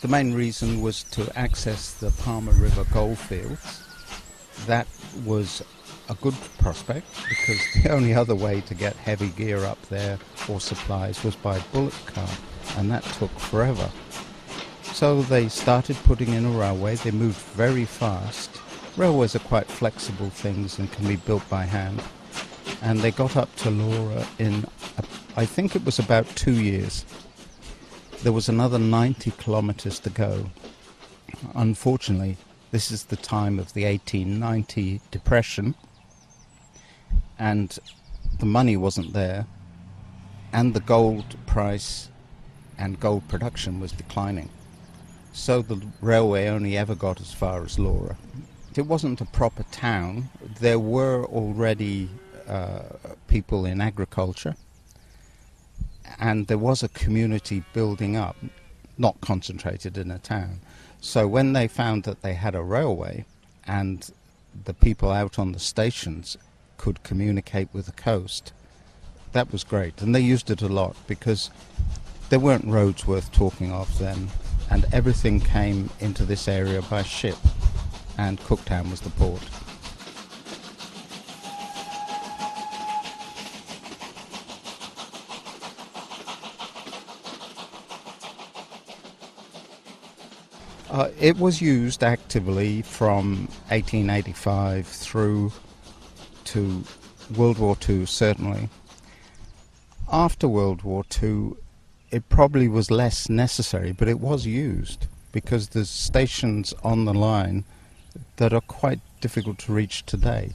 The main reason was to access the Palmer River goldfields. That was a good prospect because the only other way to get heavy gear up there or supplies was by bullock cart, and that took forever. So they started putting in a railway. They moved very fast. Railways are quite flexible things and can be built by hand. And they got up to Laura in, I think it was about 2 years. There was another 90 kilometres to go. Unfortunately, this is the time of the 1890 depression, and the money wasn't there, and the gold price and gold production was declining. So the railway only ever got as far as Laura. It wasn't a proper town. There were already people in agriculture, and there was a community building up, not concentrated in a town. So when they found that they had a railway and the people out on the stations could communicate with the coast, that was great. And they used it a lot because there weren't roads worth talking of then, and everything came into this area by ship, and Cooktown was the port. It was used actively from 1885 through to World War II, certainly. After World War II, it probably was less necessary, but it was used because there's stations on the line that are quite difficult to reach today.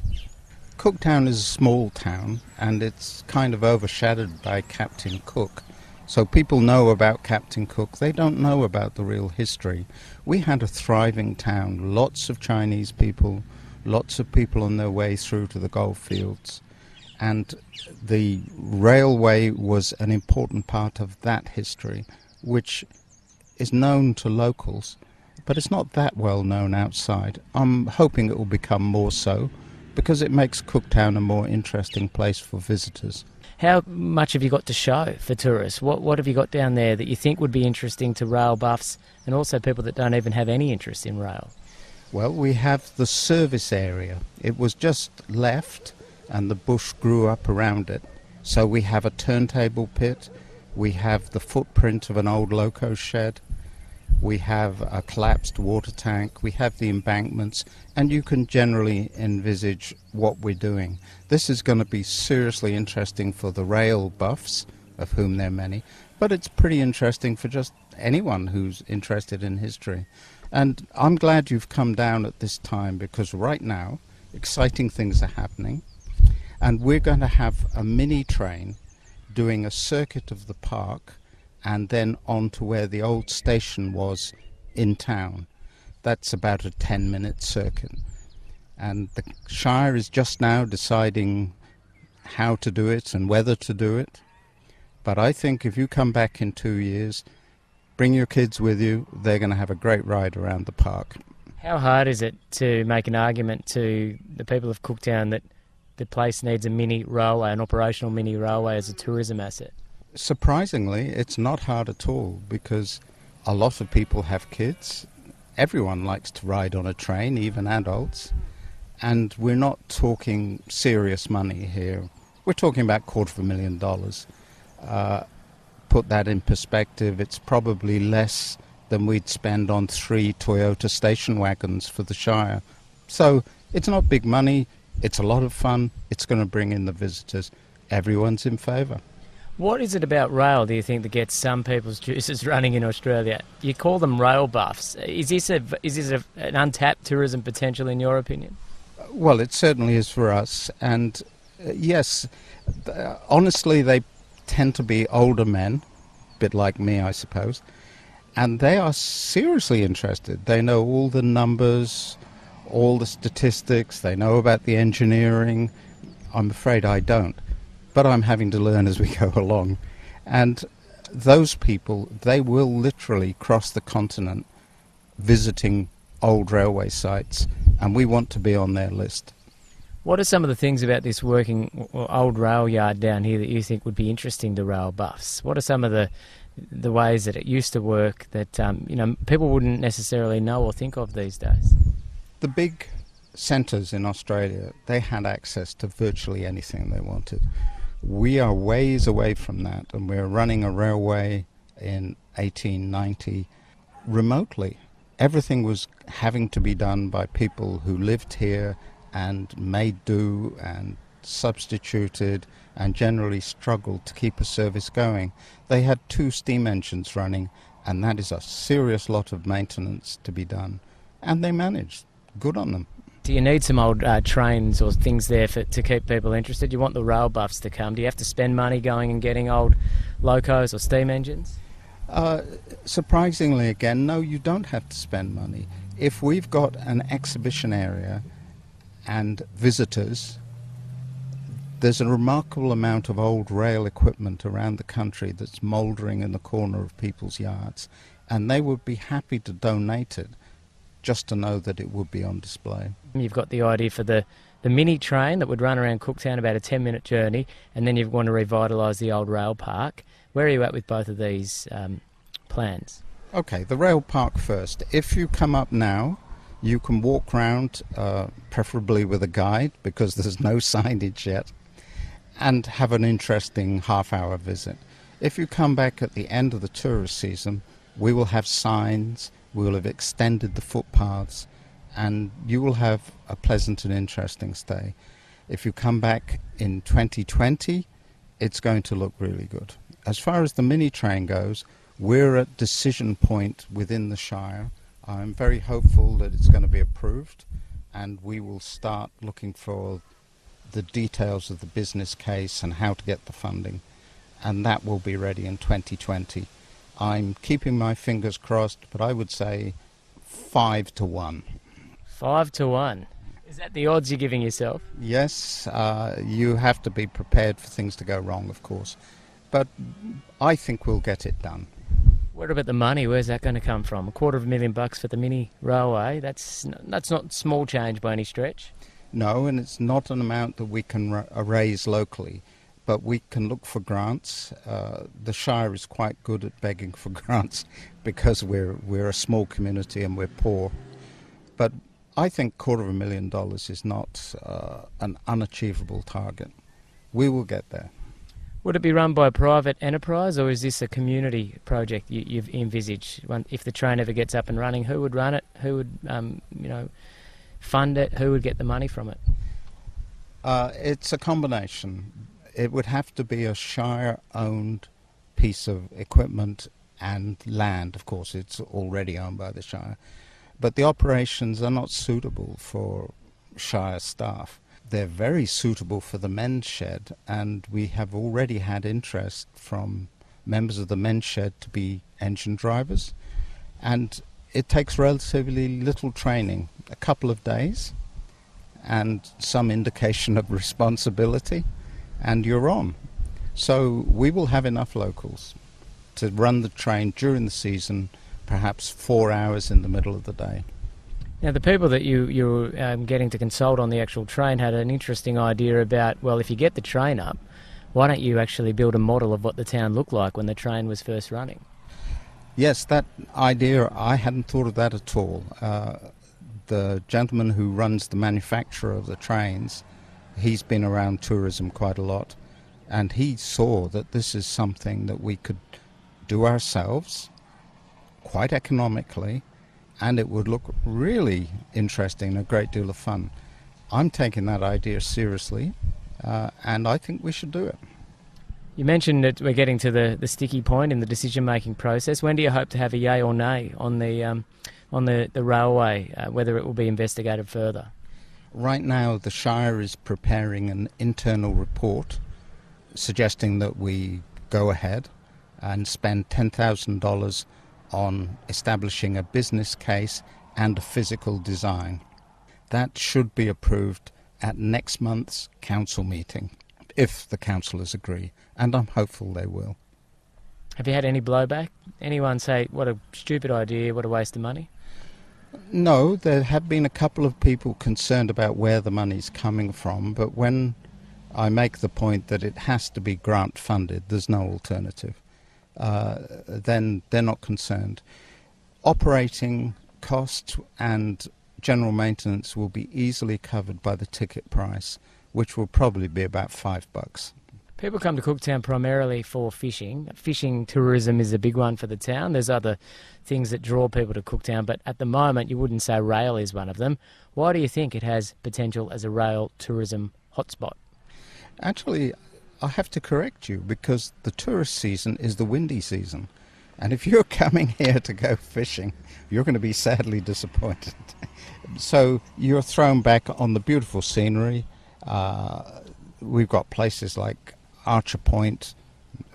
Cooktown is a small town, and it's kind of overshadowed by Captain Cook. So people know about Captain Cook, they don't know about the real history. We had a thriving town, lots of Chinese people, lots of people on their way through to the gold fields, and the railway was an important part of that history, which is known to locals, but it's not that well known outside. I'm hoping it will become more so, because it makes Cooktown a more interesting place for visitors. How much have you got to show for tourists? What have you got down there that you think would be interesting to rail buffs and also people that don't even have any interest in rail? Well, we have the service area. It was just left and the bush grew up around it. So we have a turntable pit, we have the footprint of an old loco shed, we have a collapsed water tank, we have the embankments, and you can generally envisage what we're doing. This is going to be seriously interesting for the rail buffs, of whom there are many, but it's pretty interesting for just anyone who's interested in history. And I'm glad you've come down at this time, because right now exciting things are happening, and we're going to have a mini train doing a circuit of the park and then on to where the old station was in town. That's about a 10-minute circuit. And the Shire is just now deciding how to do it and whether to do it. But I think if you come back in 2 years, bring your kids with you, they're going to have a great ride around the park. How hard is it to make an argument to the people of Cooktown that the place needs a mini railway, an operational mini railway as a tourism asset? Surprisingly, it's not hard at all, because a lot of people have kids. Everyone likes to ride on a train, even adults. And we're not talking serious money here. We're talking about $250,000. Put that in perspective, it's probably less than we'd spend on 3 Toyota station wagons for the Shire. So it's not big money, it's a lot of fun, it's going to bring in the visitors. Everyone's in favour. What is it about rail, do you think, that gets some people's juices running in Australia? You call them rail buffs. Is this an untapped tourism potential in your opinion? Well, it certainly is for us. And yes, honestly, they tend to be older men, a bit like me, I suppose. And they are seriously interested. They know all the numbers, all the statistics. They know about the engineering. I'm afraid I don't. But I'm having to learn as we go along. And those people, they will literally cross the continent visiting old railway sites, and we want to be on their list. What are some of the things about this working old rail yard down here that you think would be interesting to rail buffs? What are some of the the ways that it used to work that people wouldn't necessarily know or think of these days? The big centres in Australia, they had access to virtually anything they wanted. We are ways away from that, and we're running a railway in 1890 remotely. Everything was having to be done by people who lived here and made do and substituted and generally struggled to keep a service going. They had 2 steam engines running, and that is a serious lot of maintenance to be done. And they managed. Good on them. Do you need some old trains or things there to keep people interested? You want the rail buffs to come. Do you have to spend money going and getting old locos or steam engines? Surprisingly, again, no, you don't have to spend money. If we've got an exhibition area and visitors, there's a remarkable amount of old rail equipment around the country that's mouldering in the corner of people's yards, and they would be happy to donate it just to know that it would be on display. You've got the idea for the mini train that would run around Cooktown, about a 10-minute journey, and then you want to revitalise the old rail park. Where are you at with both of these plans? Okay, the rail park first. If you come up now, you can walk round, preferably with a guide, because there's no signage yet, and have an interesting half-hour visit. If you come back at the end of the tourist season, we will have signs, we will have extended the footpaths, and you will have a pleasant and interesting stay. If you come back in 2020, it's going to look really good. As far as the mini train goes, we're at decision point within the Shire. I'm very hopeful that it's going to be approved, and we will start looking for the details of the business case and how to get the funding, and that will be ready in 2020. I'm keeping my fingers crossed, but I would say 5 to 1. 5 to 1. Is that the odds you're giving yourself? Yes, you have to be prepared for things to go wrong, of course, but I think we'll get it done. What about the money? Where's that going to come from? $250,000 for the mini railway? That's not small change by any stretch. No, and it's not an amount that we can raise locally, but we can look for grants. The Shire is quite good at begging for grants because we're a small community and we're poor. But I think $250,000 is not an unachievable target. We will get there. Would it be run by a private enterprise, or is this a community project you've envisaged? If the train ever gets up and running, who would run it? Who would fund it? Who would get the money from it? It's a combination. It would have to be a Shire-owned piece of equipment and land. Of course, it's already owned by the Shire. But the operations are not suitable for Shire staff. They're very suitable for the men's shed, and we have already had interest from members of the men's shed to be engine drivers. And it takes relatively little training, a couple of days, and some indication of responsibility, and you're on. So we will have enough locals to run the train during the season, perhaps 4 hours in the middle of the day. Now, the people that you're getting to consult on the actual train had an interesting idea about, well, if you get the train up, why don't you actually build a model of what the town looked like when the train was first running? Yes, that idea, I hadn't thought of that at all. The gentleman who runs the manufacturer of the trains, he's been around tourism quite a lot, and he saw that this is something that we could do ourselves, quite economically, and it would look really interesting and a great deal of fun. I'm taking that idea seriously, and I think we should do it. You mentioned that we're getting to the sticky point in the decision-making process. When do you hope to have a yay or nay on the railway, whether it will be investigated further? Right now, the Shire is preparing an internal report suggesting that we go ahead and spend $10,000 on establishing a business case and a physical design. That should be approved at next month's council meeting, if the councillors agree, and I'm hopeful they will. Have you had any blowback? Anyone say, what a stupid idea, what a waste of money? No, there have been a couple of people concerned about where the money's coming from, but when I make the point that it has to be grant funded, there's no alternative. then they're not concerned. Operating costs and general maintenance will be easily covered by the ticket price, which will probably be about $5. People come to Cooktown primarily for fishing. Fishing tourism is a big one for the town. There's other things that draw people to Cooktown, but at the moment you wouldn't say rail is one of them. Why do you think it has potential as a rail tourism hotspot? Actually, I have to correct you, because the tourist season is the windy season. And if you're coming here to go fishing, you're going to be sadly disappointed. So you're thrown back on the beautiful scenery. We've got places like Archer Point,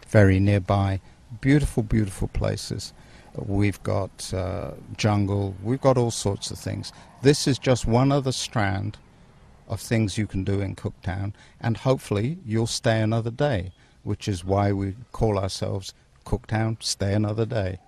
very nearby. Beautiful, beautiful places. We've got jungle. We've got all sorts of things. This is just one other strand of things you can do in Cooktown, and hopefully you'll stay another day, which is why we call ourselves Cooktown Stay Another Day.